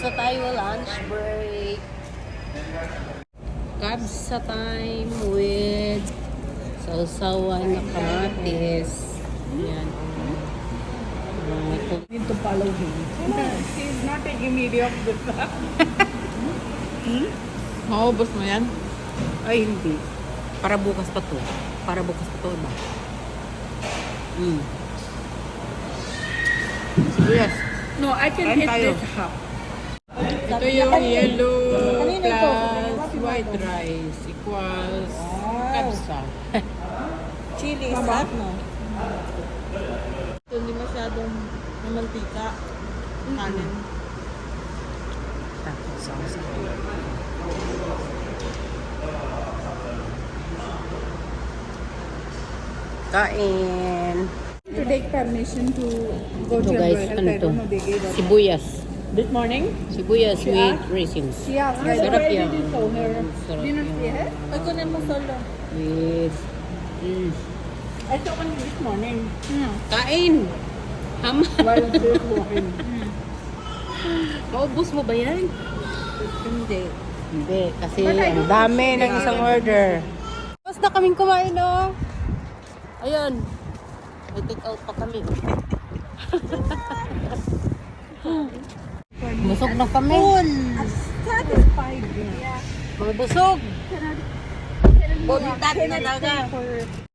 na tayo, lunch break. Carbs sa time with sausawan na kamatis. Yan. Need to follow him. He's not taking video of this. Maubos mo yan? Ay, hindi. Para bukas pa to. Para bukas pa to ba? Sibuyas. No, I can Kain eat tayo. this half. Ito yung yellow plus white rice equals kapsa. Chili is hot, no? Ito hindi masyadong mamantika. Kanin. Kain. To take permission to go Ito to guys, Royal ano I to? don't know, they gave us. Sibuyas. This morning? Sibuyas with raisins. Yeah, Sarap yan. Sarap Dinner yan. here? I couldn't mo solo. With... I saw one this morning. Kain! Hama. While they're walking. Maubos mo ba yan? Hindi. Hindi, kasi ang dami ng isang order. Tapos na kaming kumain, oh. Ayun. May take out pa kami. Busog na kami. Satisfied. Yeah. Busog. Body talaga.